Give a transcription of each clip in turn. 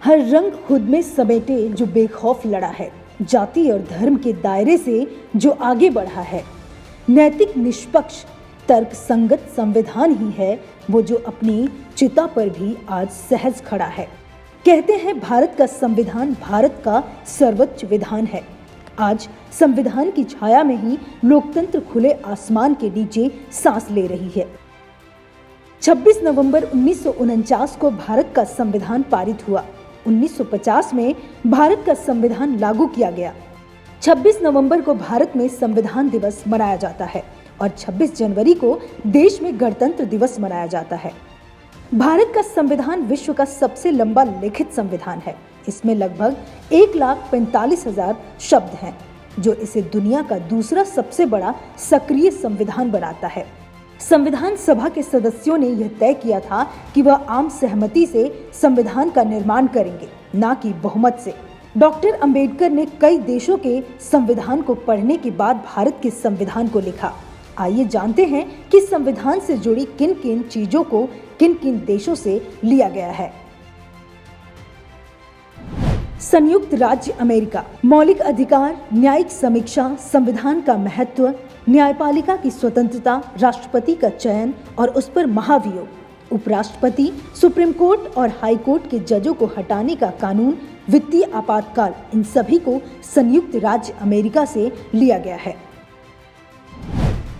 हर रंग खुद में समेटे जो बेखौफ लड़ा है, जाति और धर्म के दायरे से जो आगे बढ़ा है, नैतिक निष्पक्ष तर्क संगत संविधान ही है वो जो अपनी चिता पर भी आज सहज खड़ा है। कहते हैं भारत का संविधान भारत का सर्वोच्च विधान है। आज संविधान की छाया में ही लोकतंत्र खुले आसमान के नीचे सांस ले रही है। 26 नवंबर 1949 को भारत का संविधान पारित हुआ। 1950 में भारत का संविधान लागू किया गया। 26 नवंबर को भारत में संविधान दिवस मनाया जाता है और 26 जनवरी को देश में गणतंत्र दिवस मनाया जाता है। भारत का संविधान विश्व का सबसे लंबा लिखित संविधान है। इसमें लगभग 1,45,000 शब्द हैं, जो इसे दुनिया का दूसरा सबसे बड़ा सक्रिय संविधान बनाता है। संविधान सभा के सदस्यों ने यह तय किया था कि वह आम सहमति से संविधान का निर्माण करेंगे, ना कि बहुमत से। डॉक्टर अंबेडकर ने कई देशों के संविधान को पढ़ने के बाद भारत के संविधान को लिखा। आइए जानते हैं कि संविधान से जुड़ी किन किन चीजों को किन किन देशों से लिया गया है। संयुक्त राज्य अमेरिका। मौलिक अधिकार, न्यायिक समीक्षा, संविधान का महत्व, न्यायपालिका की स्वतंत्रता, राष्ट्रपति का चयन और उस पर महाभियोग, उपराष्ट्रपति, सुप्रीम कोर्ट और हाई कोर्ट के जजों को हटाने का कानून, वित्तीय आपातकाल, इन सभी को संयुक्त राज्य अमेरिका से लिया गया है।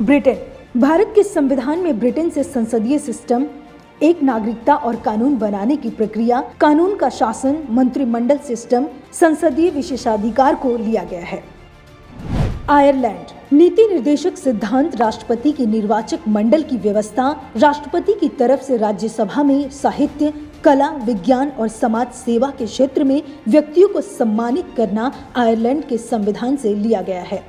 ब्रिटेन। भारत के संविधान में ब्रिटेन से संसदीय सिस्टम, एक नागरिकता और कानून बनाने की प्रक्रिया, कानून का शासन, मंत्रिमंडल सिस्टम, संसदीय विशेषाधिकार को लिया गया है। आयरलैंड। नीति निर्देशक सिद्धांत, राष्ट्रपति की निर्वाचक मंडल की व्यवस्था, राष्ट्रपति की तरफ से राज्यसभा में साहित्य, कला, विज्ञान और समाज सेवा के क्षेत्र में व्यक्तियों को सम्मानित करना आयरलैंड के संविधान से लिया गया है।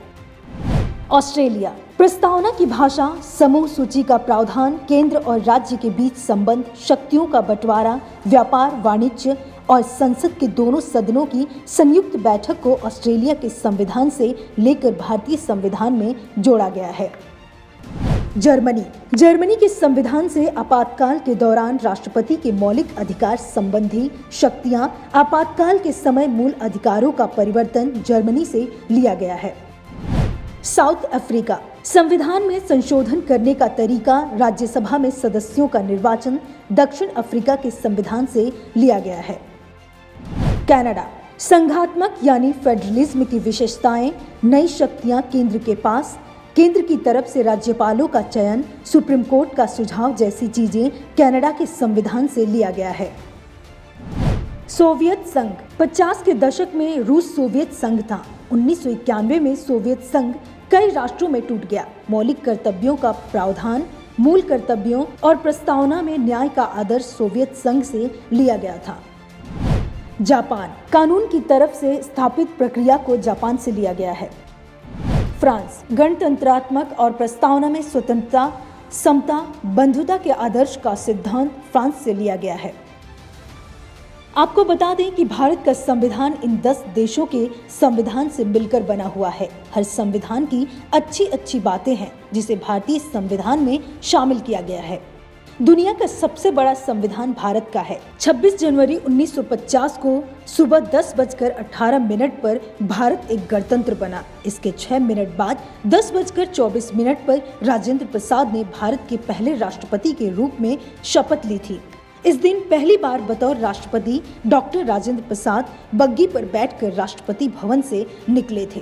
ऑस्ट्रेलिया। प्रस्तावना की भाषा, समूह सूची का प्रावधान, केंद्र और राज्य के बीच संबंध, शक्तियों का बंटवारा, व्यापार, वाणिज्य और संसद के दोनों सदनों की संयुक्त बैठक को ऑस्ट्रेलिया के संविधान से लेकर भारतीय संविधान में जोड़ा गया है। जर्मनी। जर्मनी के संविधान से आपातकाल के दौरान राष्ट्रपति के मौलिक अधिकार संबंधी शक्तियां, आपातकाल के समय मूल अधिकारों का परिवर्तन जर्मनी से लिया गया है। South Africa. संविधान में संशोधन करने का तरीका, राज्यसभा में सदस्यों का निर्वाचन दक्षिण अफ्रीका के संविधान से लिया गया है। कनाडा। संघात्मक यानी फेडरलिज्म की विशेषताएं, नई शक्तियां केंद्र के पास, केंद्र की तरफ से राज्यपालों का चयन, सुप्रीम कोर्ट का सुझाव जैसी चीजें कनाडा के संविधान से लिया गया है। सोवियत संघ। 50 के दशक में रूस सोवियत संघ था। 1991 में सोवियत संघ कई राष्ट्रों में टूट गया। मौलिक कर्तव्यों का प्रावधान, मूल कर्तव्यों और प्रस्तावना में न्याय का आदर्श सोवियत संघ से लिया गया था। जापान। कानून की तरफ से स्थापित प्रक्रिया को जापान से लिया गया है। फ्रांस। गणतंत्रात्मक और प्रस्तावना में स्वतंत्रता, समता, बंधुता के आदर्श का सिद्धांत फ्रांस से लिया गया है। आपको बता दें कि भारत का संविधान इन 10 देशों के संविधान से मिलकर बना हुआ है। हर संविधान की अच्छी अच्छी बातें हैं जिसे भारतीय संविधान में शामिल किया गया है। दुनिया का सबसे बड़ा संविधान भारत का है। 26 जनवरी 1950 को सुबह 10:18 पर भारत एक गणतंत्र बना। इसके 6 मिनट बाद 10:24 पर राजेंद्र प्रसाद ने भारत के पहले राष्ट्रपति के रूप में शपथ ली थी। इस दिन पहली बार बतौर राष्ट्रपति डॉक्टर राजेंद्र प्रसाद बग्गी पर बैठकर राष्ट्रपति भवन से निकले थे।